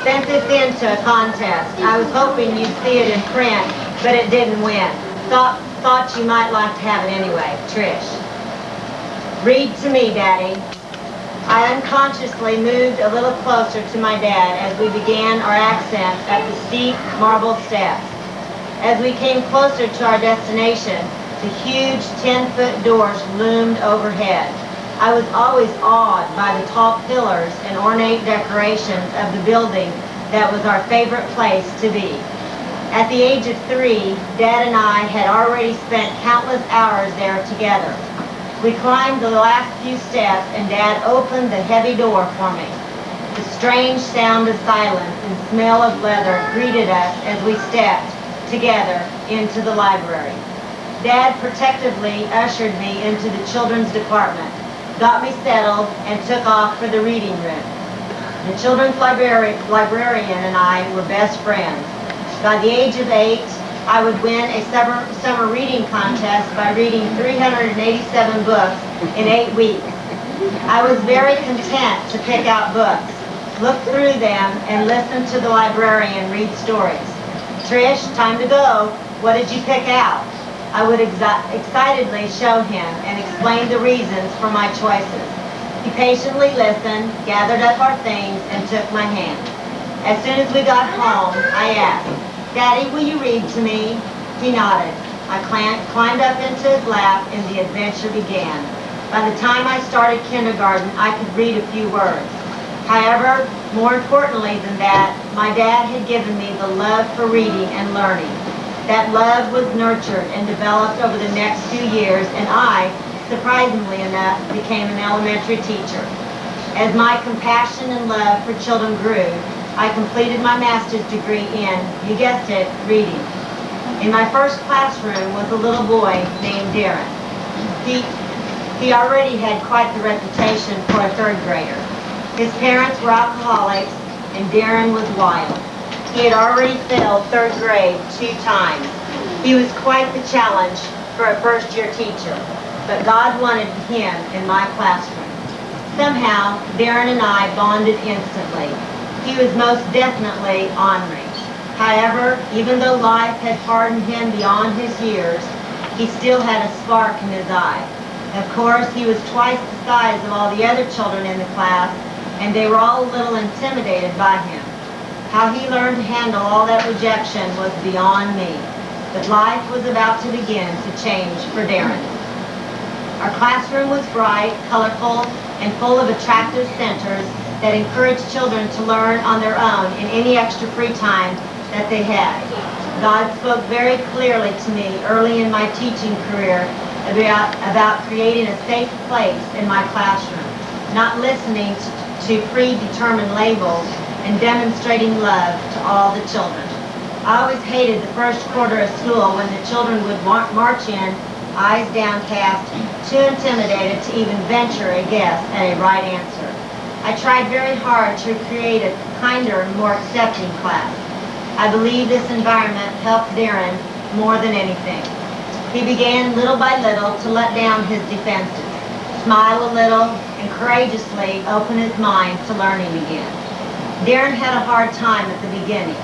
Sent this in to a contest. I was hoping you'd see it in print, but it didn't win. Thought you might like to have it anyway. Trish. Read to me, Daddy. I unconsciously moved a little closer to my dad as we began our ascent up the steep marble steps. As we came closer to our destination, the huge 10-foot doors loomed overhead. I was always awed by the tall pillars and ornate decorations of the building that was our favorite place to be. At the age of 3, Dad and I had already spent countless hours there together. We climbed the last few steps and Dad opened the heavy door for me. The strange sound of silence and smell of leather greeted us as we stepped together into the library. Dad protectively ushered me into the children's department, got me settled, and took off for the reading room. The children's librarian and I were best friends. By the age of 8, I would win a summer reading contest by reading 387 books in 8 weeks. I was very content to pick out books, look through them, and listen to the librarian read stories. Trish, time to go. What did you pick out? I would excitedly show him and explain the reasons for my choices. He patiently listened, gathered up our things, and took my hand. As soon as we got home, I asked, Daddy, will you read to me? He nodded. I climbed up into his lap and the adventure began. By the time I started kindergarten, I could read a few words. However, more importantly than that, my dad had given me the love for reading and learning. That love was nurtured and developed over the next few years, and I, surprisingly enough, became an elementary teacher. As my compassion and love for children grew, I completed my master's degree in, you guessed it, reading. In my first classroom was a little boy named Darren. He already had quite the reputation for a third grader. His parents were alcoholics, and Darren was wild. He had already failed third grade 2 times. He was quite the challenge for a first-year teacher, but God wanted him in my classroom. Somehow, Darren and I bonded instantly. He was most definitely ornery. However, even though life had hardened him beyond his years, he still had a spark in his eye. Of course, he was twice the size of all the other children in the class, and they were all a little intimidated by him. How he learned to handle all that rejection was beyond me. But life was about to begin to change for Darren. Our classroom was bright, colorful, and full of attractive centers that encouraged children to learn on their own in any extra free time that they had. God spoke very clearly to me early in my teaching career about creating a safe place in my classroom, not listening to predetermined labels, and demonstrating love to all the children. I always hated the first quarter of school when the children would march in, eyes downcast, too intimidated to even venture a guess at a right answer. I tried very hard to create a kinder, more accepting class. I believe this environment helped Darren more than anything. He began little by little to let down his defenses, smile a little, and courageously open his mind to learning again. Darren had a hard time at the beginning,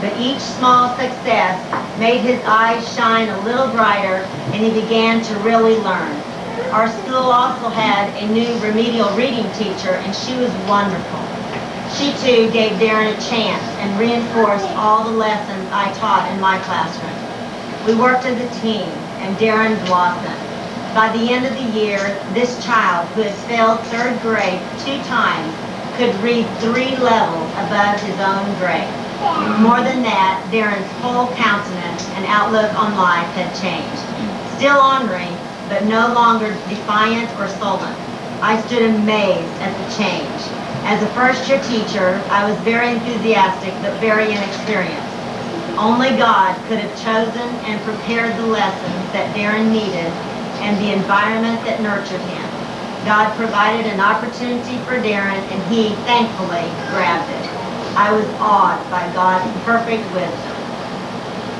but each small success made his eyes shine a little brighter and he began to really learn. Our school also had a new remedial reading teacher and she was wonderful. She too gave Darren a chance and reinforced all the lessons I taught in my classroom. We worked as a team and Darren blossomed. By the end of the year, this child who had failed third grade 2 times could read 3 levels above his own grade. More than that, Darren's whole countenance and outlook on life had changed. Still ornery, but no longer defiant or sullen. I stood amazed at the change. As a first-year teacher, I was very enthusiastic but very inexperienced. Only God could have chosen and prepared the lessons that Darren needed and the environment that nurtured him. God provided an opportunity for Darren and he thankfully grabbed it. I was awed by God's perfect wisdom.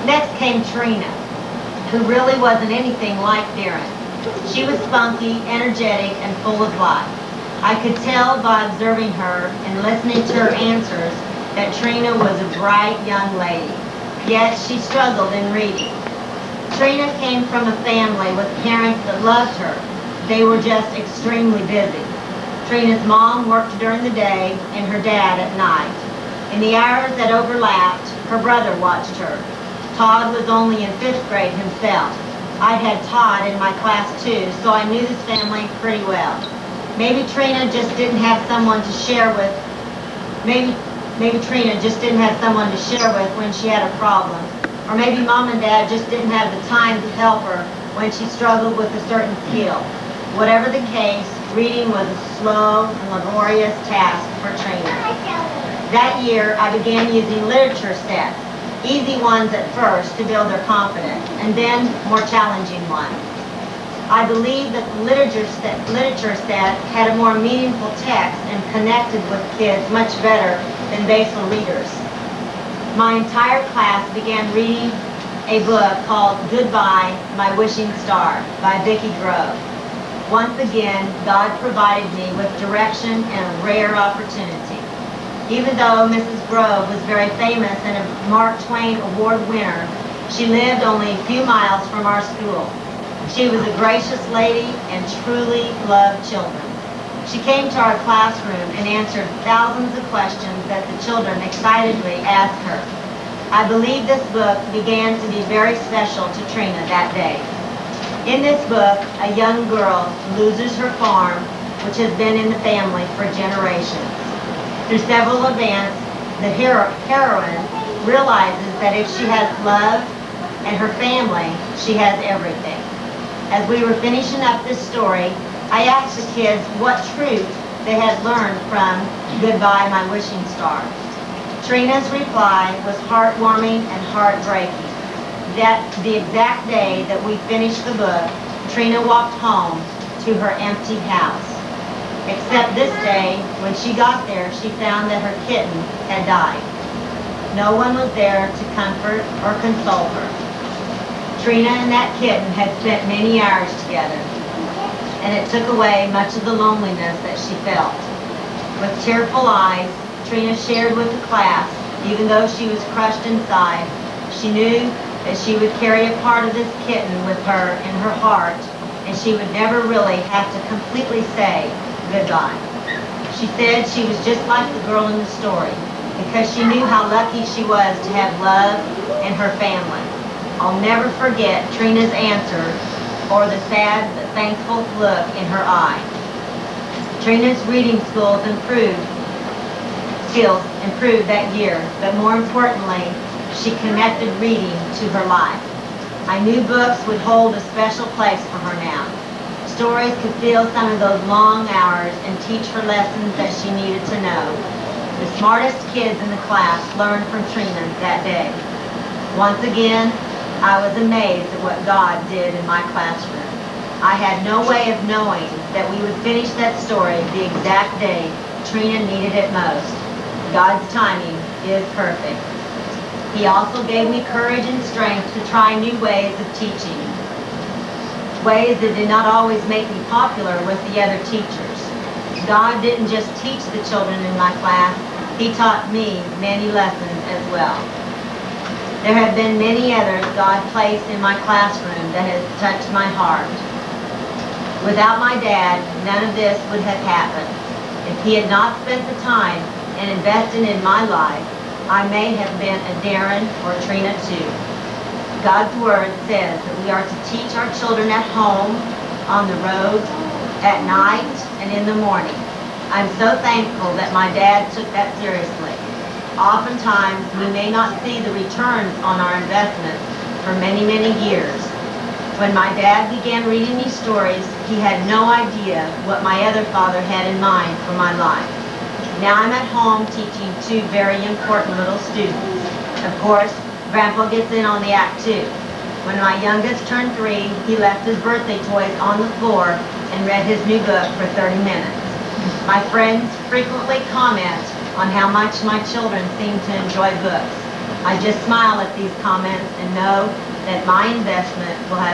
Next came Trina, who really wasn't anything like Darren. She was spunky, energetic, and full of life. I could tell by observing her and listening to her answers that Trina was a bright young lady, yet she struggled in reading. Trina came from a family with parents that loved her. They were just extremely busy. Trina's mom worked during the day and her dad at night. In the hours that overlapped, her brother watched her. Todd was only in 5th grade himself. I had Todd in my class too, so I knew this family pretty well. Maybe Trina just didn't have someone to share with. Maybe Trina just didn't have someone to share with when she had a problem. Or maybe Mom and Dad just didn't have the time to help her when she struggled with a certain skill. Whatever the case, reading was a slow and laborious task for Trina. That year, I began using literature sets, easy ones at first to build their confidence, and then more challenging ones. I believe that the literature set had a more meaningful text and connected with kids much better than basal readers. My entire class began reading a book called Goodbye, My Wishing Star by Vicki Grove. Once again, God provided me with direction and a rare opportunity. Even though Mrs. Grove was very famous and a Mark Twain Award winner, she lived only a few miles from our school. She was a gracious lady and truly loved children. She came to our classroom and answered thousands of questions that the children excitedly asked her. I believe this book began to be very special to Trina that day. In this book, a young girl loses her farm, which has been in the family for generations. Through several events, the heroine realizes that if she has love and her family, she has everything. As we were finishing up this story, I asked the kids what truth they had learned from Goodbye, My Wishing Star. Trina's reply was heartwarming and heartbreaking. That the exact day that we finished the book, Trina walked home to her empty house. Except this day, when she got there, she found that her kitten had died. No one was there to comfort or console her. Trina and that kitten had spent many hours together, and it took away much of the loneliness that she felt. With tearful eyes, Trina shared with the class, even though she was crushed inside, she knew that she would carry a part of this kitten with her in her heart, and she would never really have to completely say goodbye. She said she was just like the girl in the story, because she knew how lucky she was to have love and her family. I'll never forget Trina's answer or the sad but thankful look in her eye. Trina's reading skills improved that year, but more importantly, she connected reading to her life. I knew books would hold a special place for her now. Stories could fill some of those long hours and teach her lessons that she needed to know. The smartest kids in the class learned from Trina that day. Once again, I was amazed at what God did in my classroom. I had no way of knowing that we would finish that story the exact day Trina needed it most. God's timing is perfect. He also gave me courage and strength to try new ways of teaching. Ways that did not always make me popular with the other teachers. God didn't just teach the children in my class, He taught me many lessons as well. There have been many others God placed in my classroom that has touched my heart. Without my dad, none of this would have happened. If he had not spent the time and invested in my life, I may have been a Darren or Trina too. God's Word says that we are to teach our children at home, on the road, at night, and in the morning. I'm so thankful that my dad took that seriously. Oftentimes, we may not see the returns on our investments for many, many years. When my dad began reading me stories, he had no idea what my other father had in mind for my life. Now I'm at home teaching two very important little students. Of course, Grandpa gets in on the act too. When my youngest turned 3, he left his birthday toys on the floor and read his new book for 30 minutes. My friends frequently comment on how much my children seem to enjoy books. I just smile at these comments and know that my investment will have